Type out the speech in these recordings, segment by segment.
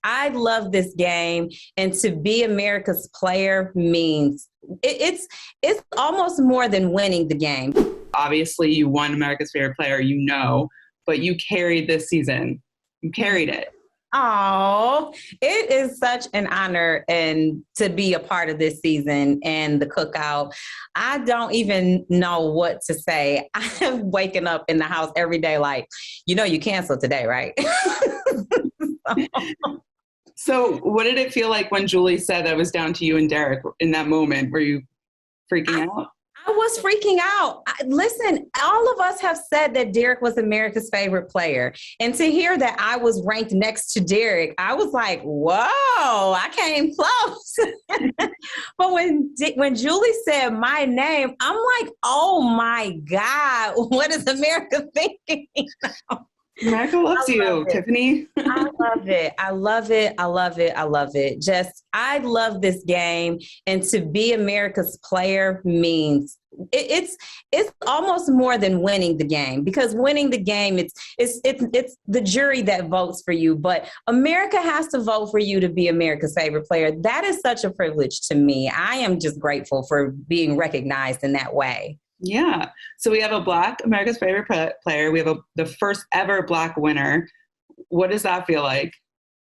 I love this game, and to be America's player means it's almost more than winning the game. Obviously, you won America's Favorite Player, but you carried this season. You carried it. Oh, it is such an honor and to be a part of this season and the Cookout. I don't even know what to say. I am waking up in the house every day like, you canceled today, right? So what did it feel like when Julie said that it was down to you and Derek in that moment? Were you freaking out? I was freaking out. Listen, all of us have said that Derek was America's favorite player. And to hear that I was ranked next to Derek, I was like, whoa, I came close. But when Julie said my name, I'm like, oh my God, what is America thinking now? America loves you, Tiffany. I love it. I love it. I love it. I love it. I love this game. And to be America's player means it's almost more than winning the game, because winning the game, it's the jury that votes for you. But America has to vote for you to be America's favorite player. That is such a privilege to me. I am just grateful for being recognized in that way. Yeah. So we have a Black America's Favorite Player. We have the first ever Black winner. What does that feel like?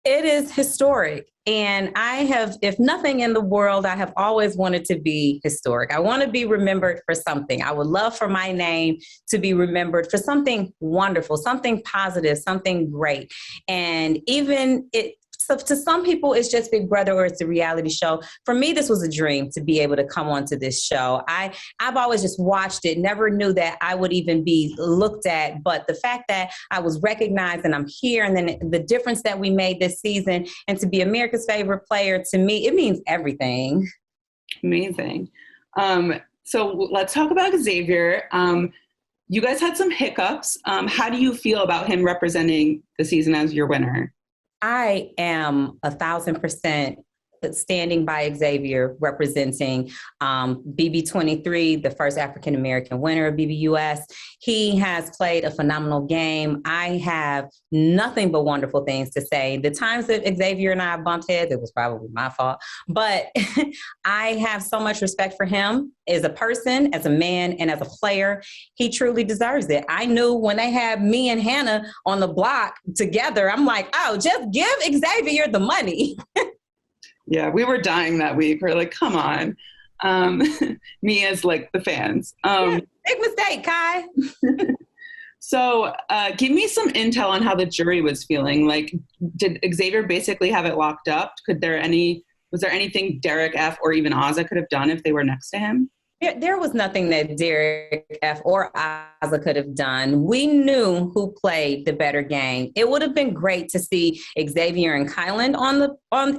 It is historic. And if nothing in the world, I have always wanted to be historic. I want to be remembered for something. I would love for my name to be remembered for something wonderful, something positive, something great. And so to some people, it's just Big Brother or it's a reality show. For me, this was a dream to be able to come onto this show. I've always just watched it, never knew that I would even be looked at. But the fact that I was recognized and I'm here, and then the difference that we made this season, and to be America's favorite player, to me, it means everything. Amazing. So let's talk about Xavier. You guys had some hiccups. How do you feel about him representing the season as your winner? I am 1,000% standing by Xavier, representing BB23, the first African-American winner of BBUS. He has played a phenomenal game. I have nothing but wonderful things to say. The times that Xavier and I bumped heads, it was probably my fault, but I have so much respect for him as a person, as a man, and as a player. He truly deserves it. I knew when they had me and Hannah on the block together, I'm like, oh, just give Xavier the money. Yeah, we were dying that week. We're like, come on. Me as like the fans. Yeah, big mistake, Kai. So give me some intel on how the jury was feeling. Like, did Xavier basically have it locked up? Was there anything Derek F. or even Ozza could have done if they were next to him? There was nothing that Derek F. or Ozza could have done. We knew who played the better game. It would have been great to see Xavier and Kyland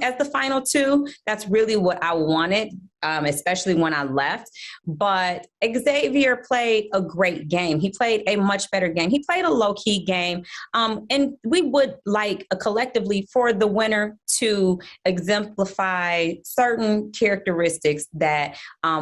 as the final two. That's really what I wanted, especially when I left. But Xavier played a great game. He played a much better game. He played a low-key game. And we would like collectively for the winner to exemplify certain characteristics that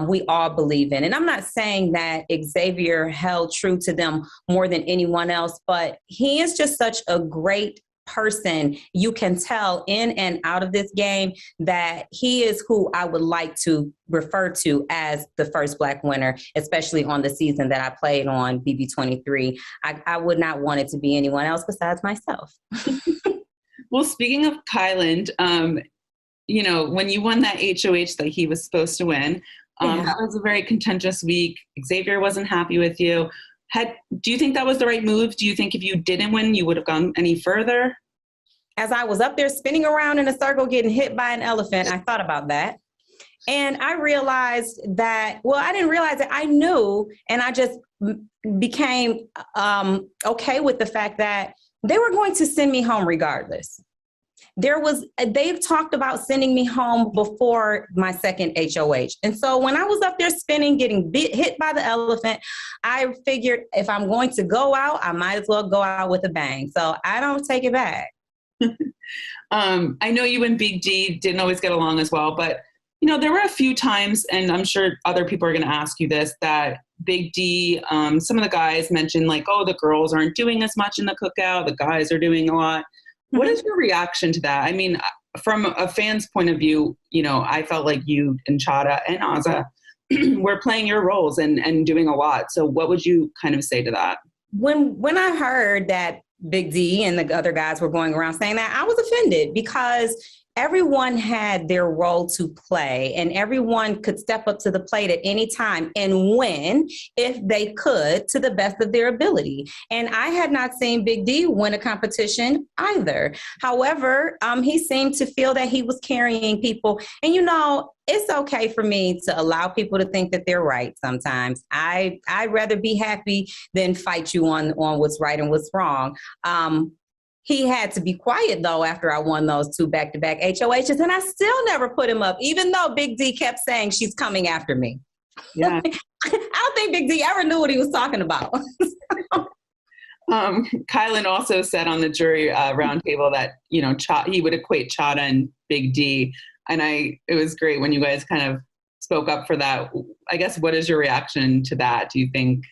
we all believe in. And I'm not saying that Xavier held true to them more than anyone else, but he is just such a great person. You can tell in and out of this game that he is who I would like to refer to as the first Black winner, especially on the season that I played on BB23. I would not want it to be anyone else besides myself. Well, speaking of Kyland, when you won that HOH that he was supposed to win, that was a very contentious week. Xavier wasn't happy with you. Do you think that was the right move? Do you think if you didn't win, you would have gone any further? As I was up there spinning around in a circle, getting hit by an elephant, I thought about that. And I realized that, I didn't realize it. I knew, and I just became okay with the fact that they were going to send me home regardless. They've talked about sending me home before my second HOH. And so when I was up there spinning, getting hit by the elephant, I figured if I'm going to go out, I might as well go out with a bang. So I don't take it back. I know you and Big D didn't always get along as well, but there were a few times, and I'm sure other people are going to ask you this, that Big D, some of the guys mentioned like, oh, the girls aren't doing as much in the Cookout. The guys are doing a lot. What is your reaction to that? I mean, from a fan's point of view, I felt like you and Chada and Azza were playing your roles and doing a lot. So what would you kind of say to that? When I heard that Big D and the other guys were going around saying that, I was offended because everyone had their role to play and everyone could step up to the plate at any time and win if they could to the best of their ability. And I had not seen Big D win a competition either. However, he seemed to feel that he was carrying people. And it's okay for me to allow people to think that they're right sometimes. I'd rather be happy than fight you on what's right and what's wrong. He had to be quiet, though, after I won those 2 back-to-back HOHs, and I still never put him up, even though Big D kept saying she's coming after me. Yeah. I don't think Big D ever knew what he was talking about. Kyland also said on the jury roundtable that, he would equate Chada and Big D, and it was great when you guys kind of spoke up for that. I guess, what is your reaction to that? Do you think,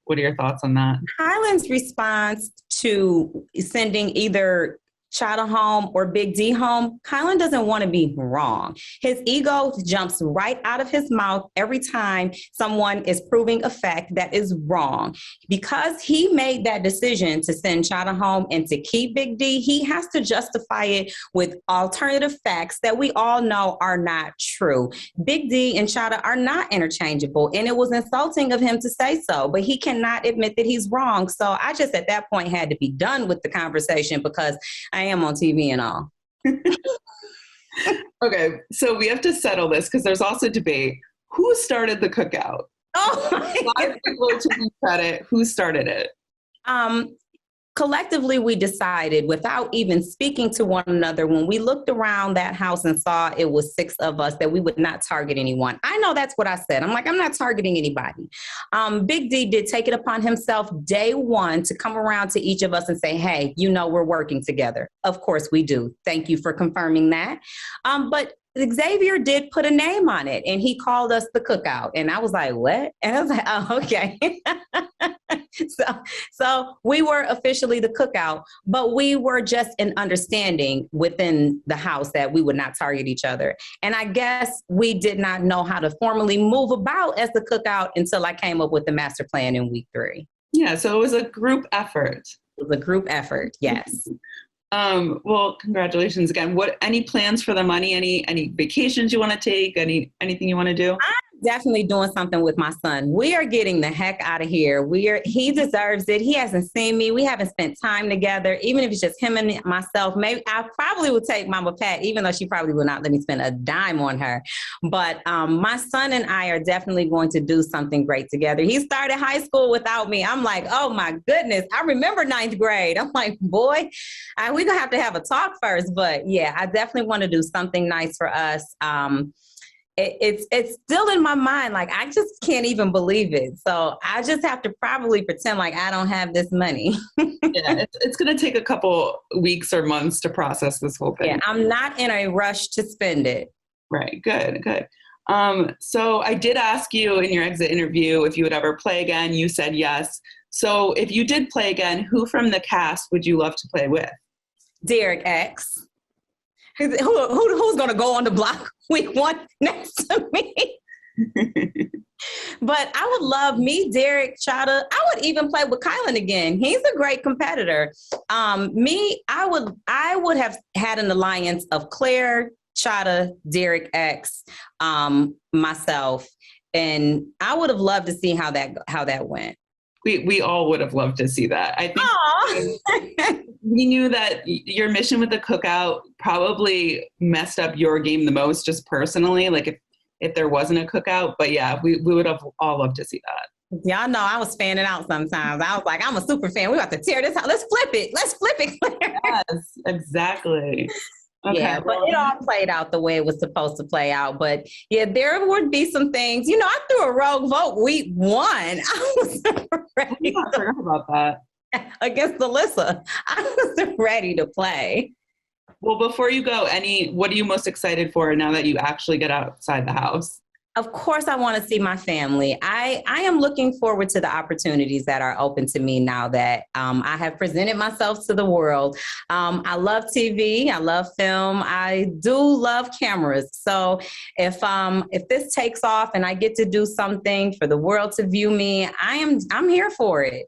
what are your thoughts on that? Kyland's response to sending either Chada home or Big D home, Kyland doesn't want to be wrong. His ego jumps right out of his mouth every time someone is proving a fact that is wrong. Because he made that decision to send Chada home and to keep Big D, he has to justify it with alternative facts that we all know are not true. Big D and Chada are not interchangeable, and it was insulting of him to say so, but he cannot admit that he's wrong. So I just at that point had to be done with the conversation because I am on TV and all. Okay, so we have to settle this because there's also debate. Who started the cookout? Oh, a lot of people are taking credit. Who started it? Collectively, we decided without even speaking to one another, when we looked around that house and saw it was 6 of us, that we would not target anyone. I know that's what I said. I'm like, I'm not targeting anybody. Big D did take it upon himself day one to come around to each of us and say, hey, we're working together. Of course we do. Thank you for confirming that. But Xavier did put a name on it and he called us the Cookout. And I was like, what? And I was like, oh, okay. So we were officially the Cookout, but we were just an understanding within the house that we would not target each other. And I guess we did not know how to formally move about as the Cookout until I came up with the master plan in week 3. Yeah, so it was a group effort. It was a group effort, yes. Well, congratulations again. Any plans for the money? Any vacations you want to take? Anything you want to do? I'm definitely doing something with my son. We are getting the heck out of here. He deserves it. He hasn't seen me. We haven't spent time together. Even if it's just him and myself, maybe I probably would take Mama Pat, even though she probably would not let me spend a dime on her. But my son and I are definitely going to do something great together. He started high school without me. I'm like, oh my goodness. I remember 9th grade. I'm like, boy, we're going to have a talk first. But yeah, I definitely want to do something nice for us. It's still in my mind. Like, I just can't even believe it. So I just have to probably pretend like I don't have this money. Yeah, it's going to take a couple weeks or months to process this whole thing. Yeah, I'm not in a rush to spend it. Right. Good. So I did ask you in your exit interview if you would ever play again. You said yes. So if you did play again, who from the cast would you love to play with? Derek X. Who's going to go on the block week 1 next to me? But I would love Derek, Chada. I would even play with Kyland again. He's a great competitor. I would have had an alliance of Claire, Chada, Derek X, myself, and I would have loved to see how that went. We all would have loved to see that. I think we knew that your mission with the Cookout probably messed up your game the most, just personally, like if there wasn't a Cookout. But yeah, we would have all loved to see that. Y'all know I was fanning out sometimes. I was like, I'm a super fan. We have to tear this out. Let's flip it. Yes, exactly. Okay. Yeah, but it all played out the way it was supposed to play out. But yeah, there would be some things. I threw a rogue vote week 1. I was ready. I forgot about that. Against Alyssa. I was ready to play. Well, before you go, what are you most excited for now that you actually get outside the house? Of course, I want to see my family. I am looking forward to the opportunities that are open to me now that I have presented myself to the world. I love TV. I love film. I do love cameras. So if this takes off and I get to do something for the world to view me, I'm here for it.